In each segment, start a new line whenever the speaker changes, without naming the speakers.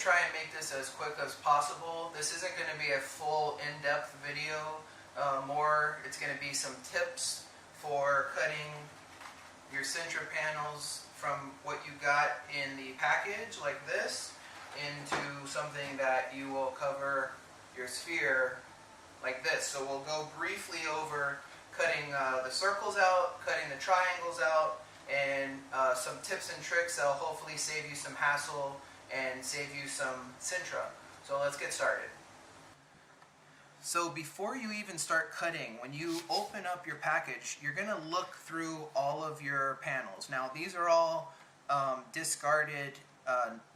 try and make this as quick as possible. This isn't going to be a full in-depth video. More, it's going to be some tips for cutting your Sintra panels from what you got in the package, like this, into something that you will cover your sphere like this. So we'll go briefly over cutting the circles out, cutting the triangles out, and some tips and tricks that will hopefully save you some hassle and save you some Sintra. So let's get started. So before you even start cutting, when you open up your package, you're going to look through all of your panels. Now these are all discarded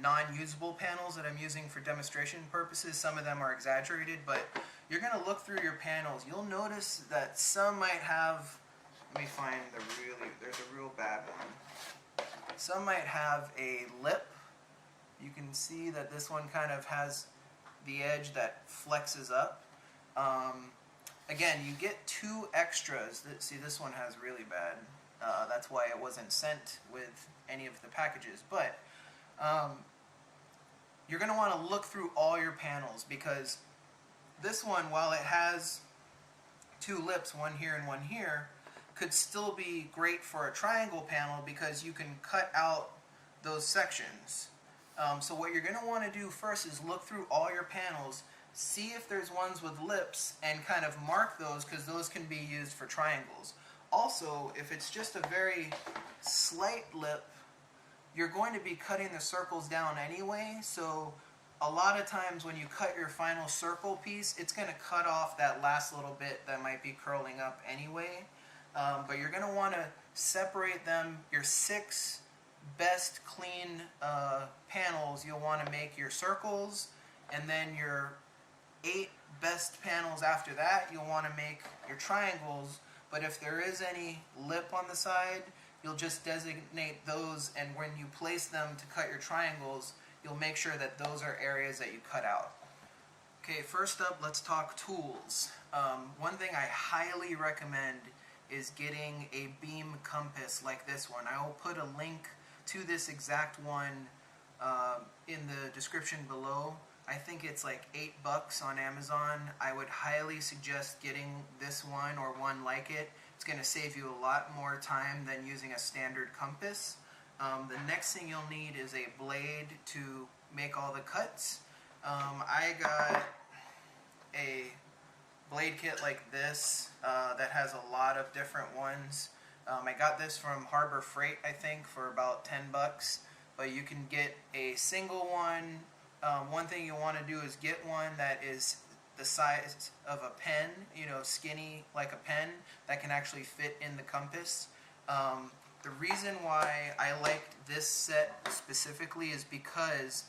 non-usable panels that I'm using for demonstration purposes. Some of them are exaggerated, but you're going to look through your panels. You'll notice that some might have, let me find there's a real bad one. Some might have a lip. You can see that this one kind of has the edge that flexes up. Again, you get two extras. See, this one has really bad. That's why it wasn't sent with any of the packages. But you're going to want to look through all your panels, because this one, while it has two lips, one here and one here, could still be great for a triangle panel because you can cut out those sections. So what you're going to want to do first is look through all your panels, see if there's ones with lips, and kind of mark those, because those can be used for triangles. Also, if it's just a very slight lip, you're going to be cutting the circles down anyway, so a lot of times when you cut your final circle piece, it's going to cut off that last little bit that might be curling up anyway. But you're going to want to separate them. Your 6 best clean panels, you'll want to make your circles, and then your 8 best panels after that, you'll want to make your triangles. But if there is any lip on the side, you'll just designate those, and when you place them to cut your triangles, you'll make sure that those are areas that you cut out. Okay, first up, let's talk tools. One thing I highly recommend is getting a beam compass like this one. I will put a link to this exact one in the description below. I think it's like $8 on Amazon. I would highly suggest getting this one or one like it. It's going to save you a lot more time than using a standard compass. The next thing you'll need is a blade to make all the cuts. I got a blade kit like this that has a lot of different ones. I got this from Harbor Freight, I think, for about $10, but you can get a single one. One thing you want to do is get one that is the size of a pen, you know, skinny like a pen, that can actually fit in the compass. The reason why I liked this set specifically is because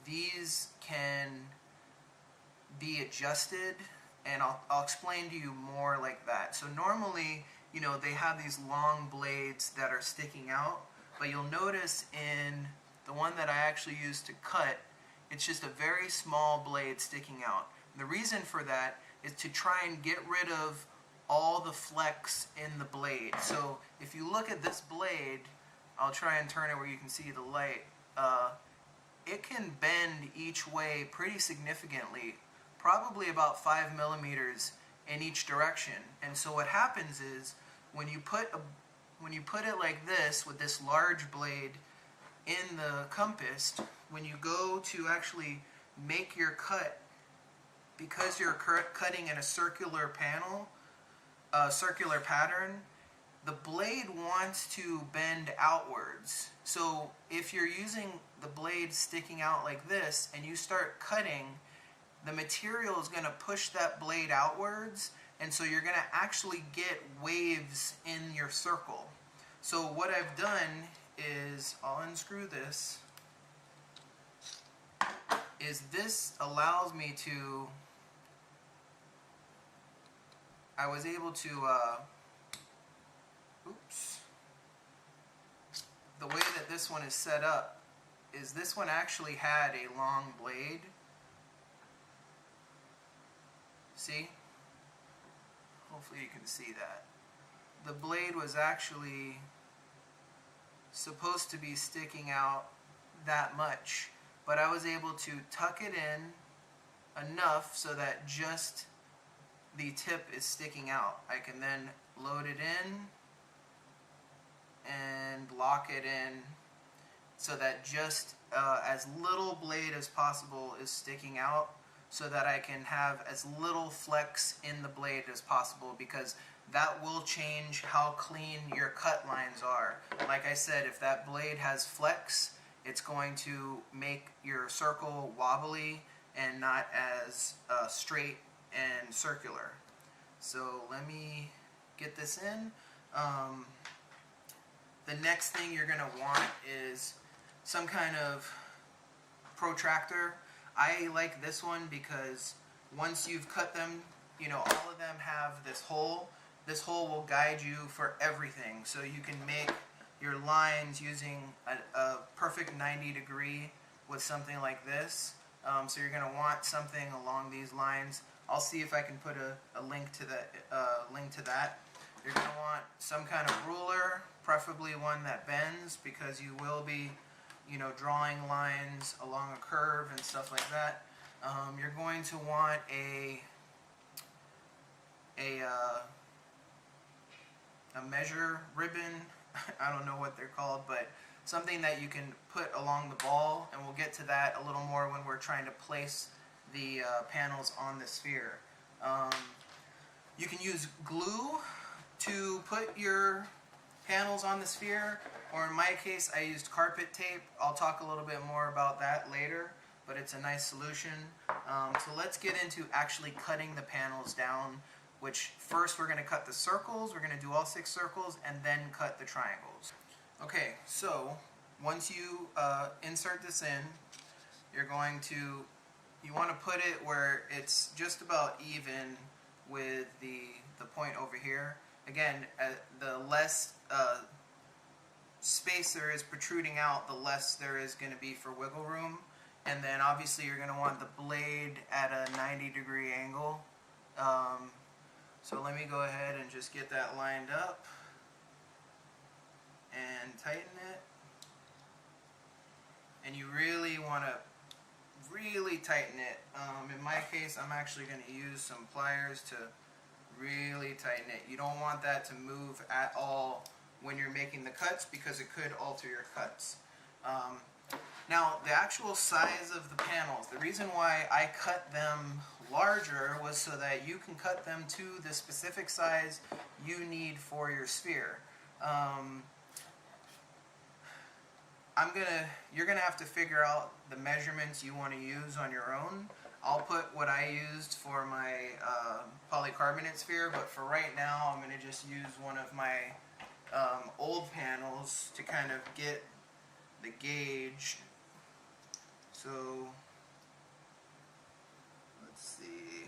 these can be adjusted, and I'll explain to you more like that. So normally, you know, they have these long blades that are sticking out, but you'll notice in the one that I actually used to cut, it's just a very small blade sticking out. And the reason for that is to try and get rid of all the flex in the blade. So if you look at this blade, I'll try and turn it where you can see the light. It can bend each way pretty significantly, probably about 5 millimeters in each direction. And so what happens is when you put it like this with this large blade in the compass, when you go to actually make your cut, because you're cutting in a circular panel, circular pattern, the blade wants to bend outwards. So if you're using the blade sticking out like this and you start cutting, the material is going to push that blade outwards, and so you're going to actually get waves in your circle. So what I've done is, I'll unscrew this, is this allows me to, I was able to, the way that this one is set up is this one actually had a long blade. See? Hopefully you can see that. The blade was actually supposed to be sticking out that much, but but I was able to tuck it in enough so that just the tip is sticking out. I can then load it in and lock it in so that just as little blade as possible is sticking out, so that I can have as little flex in the blade as possible, because that will change how clean your cut lines are. Like I said, if that blade has flex, it's going to make your circle wobbly and not as straight and circular. So let me get this in. The next thing you're going to want is some kind of protractor. I like this one because once you've cut them, you know, all of them have this hole. This hole will guide you for everything. So you can make your lines using a perfect 90 degree with something like this. So you're going to want something along these lines. I'll see if I can put a link to that. You're going to want some kind of ruler, preferably one that bends, because you will be, you know, drawing lines along a curve and stuff like that. You're going to want a measure ribbon. I don't know what they're called, but something that you can put along the ball, and we'll get to that a little more when we're trying to place the panels on the sphere. You can use glue to put your panels on the sphere, or in my case I used carpet tape. I'll talk a little bit more about that later, but it's a nice solution. So let's get into actually cutting the panels down, which first we're going to cut the circles. We're going to do all 6 circles and then cut the triangles. Okay, so once you insert this in, you're going to, you want to put it where it's just about even with the point over here. Again, the less space there is protruding out, the less there is going to be for wiggle room. And then obviously you're going to want the blade at a 90-degree angle. So let me go ahead and just get that lined up and tighten it. And you really want to really tighten it. In my case, I'm actually going to use some pliers to really tighten it. You don't want that to move at all when you're making the cuts, because it could alter your cuts. Now, the actual size of the panels, the reason why I cut them larger was so that you can cut them to the specific size you need for your sphere. You're gonna have to figure out the measurements you want to use on your own. I'll put what I used for my polycarbonate sphere, but for right now I'm going to just use one of my old panels to kind of get the gauge. So let's see,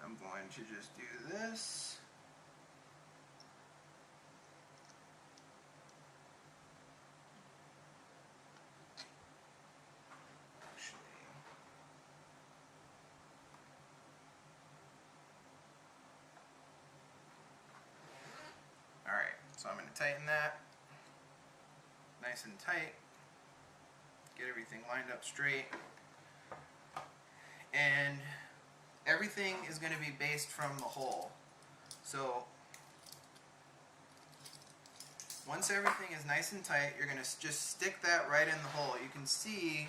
I'm going to just do this. So I'm going to tighten that nice and tight, get everything lined up straight, and everything is going to be based from the hole. So once everything is nice and tight, you're going to just stick that right in the hole. You can see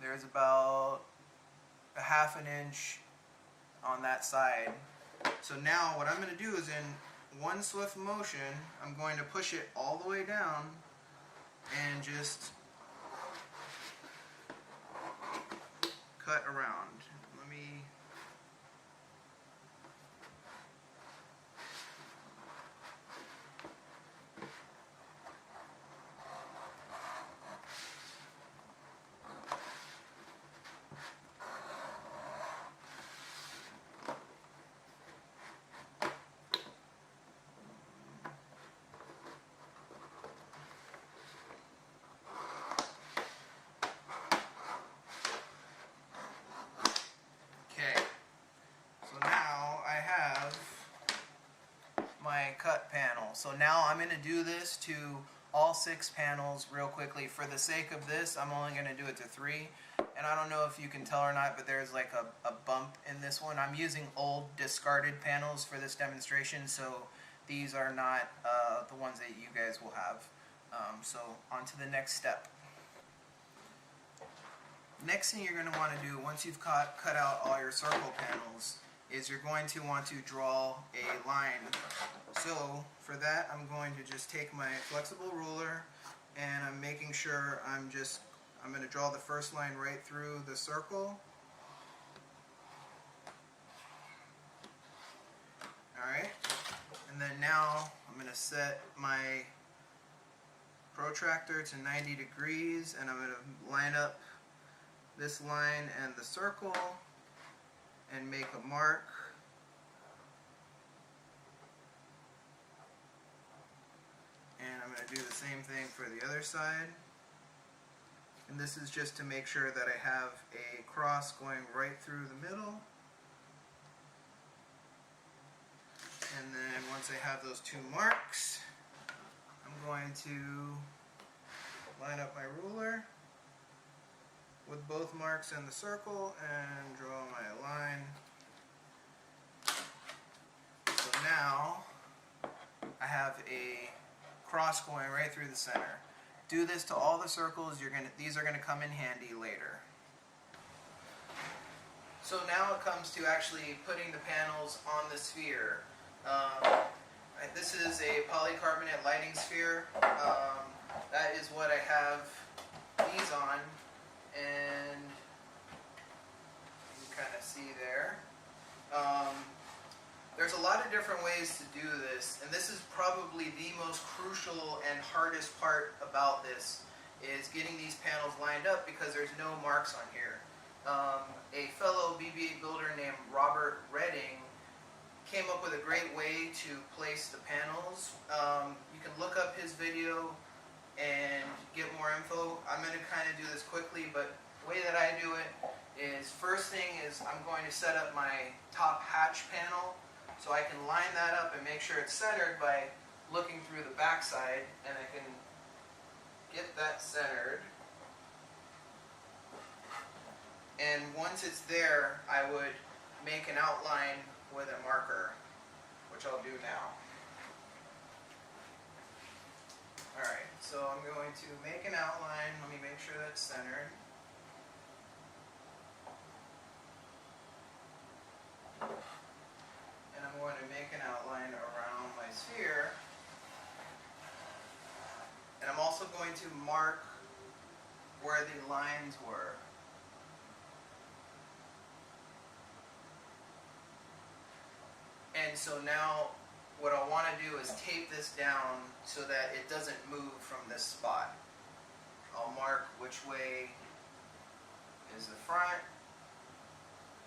there's about a ½ an inch on that side. So now what I'm going to do is, in one swift motion, I'm going to push it all the way down and just cut around. Let me cut panel. So now I'm going to do this to all 6 panels real quickly. For the sake of this, I'm only going to do it to 3. And I don't know if you can tell or not, but there's like a bump in this one. I'm using old discarded panels for this demonstration, so these are not the ones that you guys will have. So on to the next step. Next thing you're going to want to do once you've cut out all your circle panels is you're going to want to draw a line. So for that, I'm going to just take my flexible ruler and I'm making sure I'm going to draw the first line right through the circle. Alright, and then now I'm going to set my protractor to 90 degrees and I'm going to line up this line and the circle and make a mark. And I'm going to do the same thing for the other side. And this is just to make sure that I have a cross going right through the middle. And then once I have those 2 marks, I'm going to line up my ruler with both marks in the circle and draw my line. So now I have a cross going right through the center. Do this to all the circles. These are going to come in handy later. So now it comes to actually putting the panels on the sphere. This is a polycarbonate lighting sphere. That is what I have these on, and you can kind of see there. There's a lot of different ways to do this, and this is probably the most crucial and hardest part about this, is getting these panels lined up because there's no marks on here. A fellow BB-8 builder named Robert Redding came up with a great way to place the panels. You can look up his video and get more info. I'm going to kind of do this quickly, but the way that I do it is, first thing is I'm going to set up my top hatch panel so I can line that up and make sure it's centered by looking through the back side, and I can get that centered. And once it's there, I would make an outline with a marker, which I'll do now. Alright, so I'm going to make an outline. Let me make sure that's centered. And I'm going to make an outline around my sphere. And I'm also going to mark where the lines were. And so now what I want to do is tape this down so that it doesn't move from this spot. I'll mark which way is the front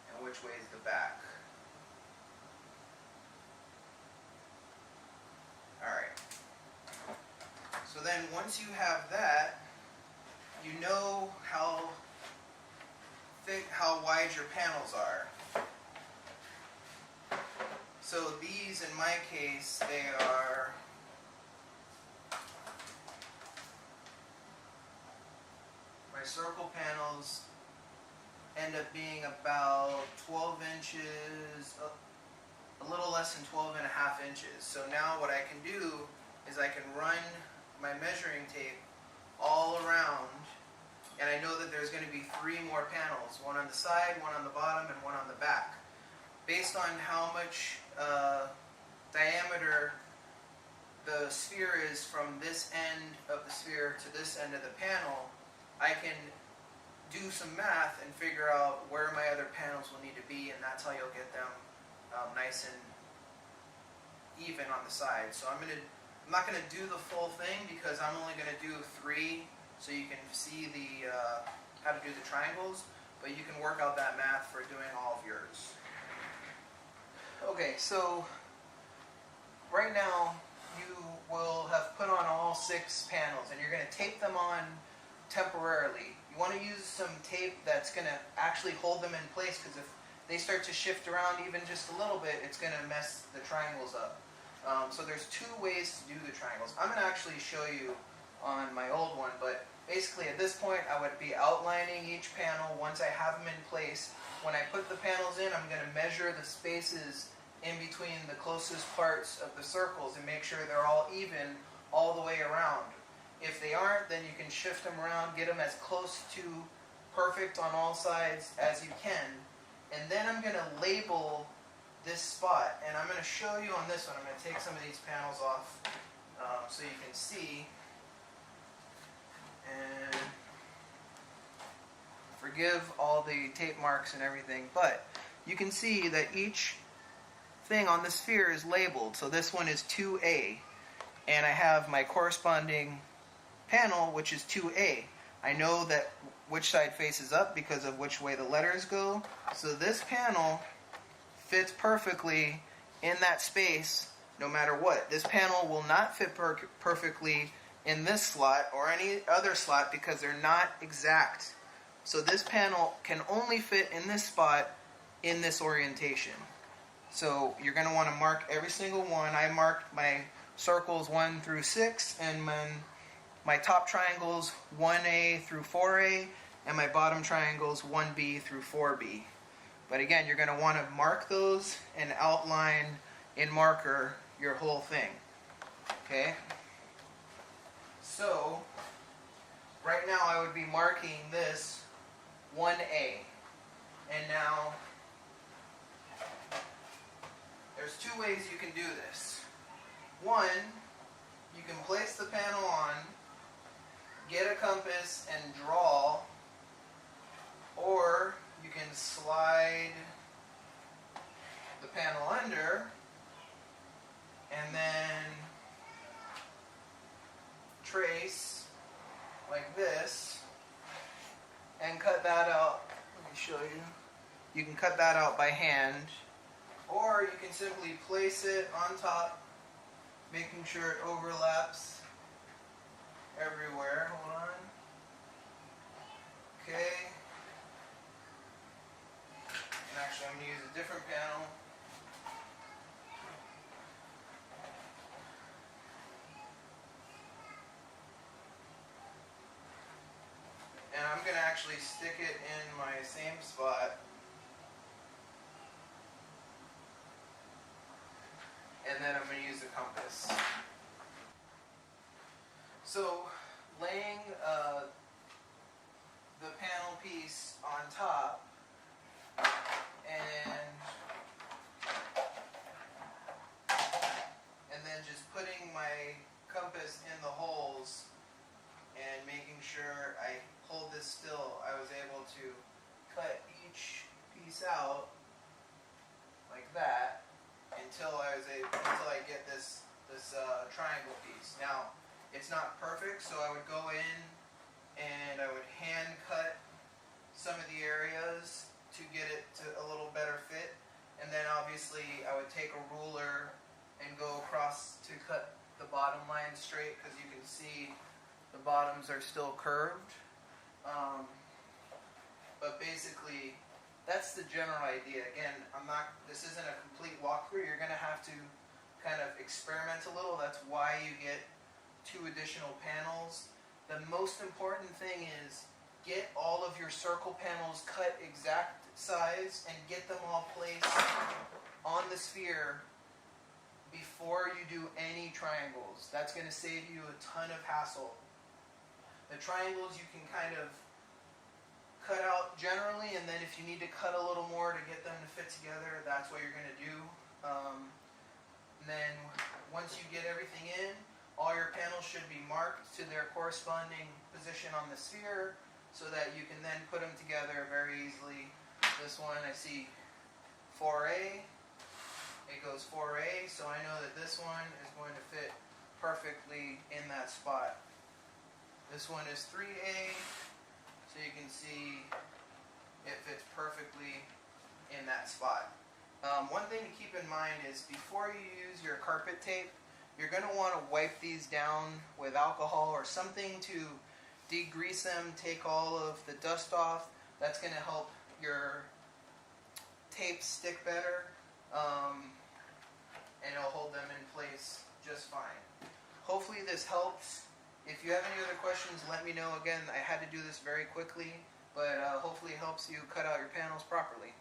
and which way is the back. Alright. So then once you have that, you know how thick, how wide your panels are. So these, in my case, they are my circle panels end up being about 12 inches, a little less than 12 and a half inches. So now what I can do is I can run my measuring tape all around, and I know that there's going to be 3 more panels, one on the side, one on the bottom, and one on the back. Based on how much diameter the sphere is from this end of the sphere to this end of the panel, I can do some math and figure out where my other panels will need to be, and that's how you'll get them nice and even on the side. So I'm not going to do the full thing because I'm only going to do 3 so you can see the how to do the triangles, but you can work out that math for doing all of yours. Okay, so right now you will have put on all 6 panels and you're going to tape them on temporarily. You want to use some tape that's going to actually hold them in place, because if they start to shift around even just a little bit, it's going to mess the triangles up. So there's 2 ways to do the triangles. I'm going to actually show you on my old one, but basically at this point I would be outlining each panel once I have them in place. When I put the panels in, I'm going to measure the spaces in between the closest parts of the circles and make sure they're all even all the way around. If they aren't, then you can shift them around, get them as close to perfect on all sides as you can. And then I'm going to label this spot, and I'm going to show you on this one. I'm going to take some of these panels off so you can see. And forgive all the tape marks and everything, but you can see that each thing on the sphere is labeled. So this one is 2A, and I have my corresponding panel, which is 2A. I know that which side faces up because of which way the letters go. So this panel fits perfectly in that space no matter what. This panel will not fit perfectly in this slot or any other slot because they're not exact. So this panel can only fit in this spot in this orientation. So you're going to want to mark every single one. I marked my circles 1 through 6, and my top triangles 1A through 4A, and my bottom triangles 1B through 4B. But again, you're going to want to mark those and outline in marker your whole thing. Okay? So, right now I would be marking this 1A. And now, there's two ways you can do this. One, you can place the panel on, get a compass and draw, or you can slide the panel under and then trace like this and cut that out. Let me show you. You can cut that out by hand, or you can simply place it on top, making sure it overlaps everywhere. Hold on. Okay. And actually, I'm going to use a different panel. And I'm going to actually stick it in my same spot. And then I'm going to use the compass. So, laying the panel piece on top and then just putting my compass in the holes and making sure I hold this still, I was able to cut each piece out like that until I get this triangle piece. Now, it's not perfect, so I would go in and I would hand cut some of the areas to get it to a little better fit, and then obviously I would take a ruler and go across to cut the bottom line straight, because you can see the bottoms are still curved. But basically, that's the general idea. Again, this isn't a complete walkthrough. You're going to have to kind of experiment a little. That's why you get 2 additional panels. The most important thing is get all of your circle panels cut exact size and get them all placed on the sphere before you do any triangles. That's going to save you a ton of hassle. The triangles you can kind of cut out generally, and then if you need to cut a little more to get them to fit together, that's what you're going to do. And then once you get everything in, all your panels should be marked to their corresponding position on the sphere so that you can then put them together very easily. This one I see 4A, it goes 4A, so I know that this one is going to fit perfectly in that spot. This one is 3A, so you can see it fits perfectly in that spot. One thing to keep in mind is before you use your carpet tape, you're going to want to wipe these down with alcohol or something to degrease them, take all of the dust off. That's going to help your tape stick better, and it'll hold them in place just fine. Hopefully this helps. If you have any other questions, let me know. Again, I had to do this very quickly, but hopefully it helps you cut out your panels properly.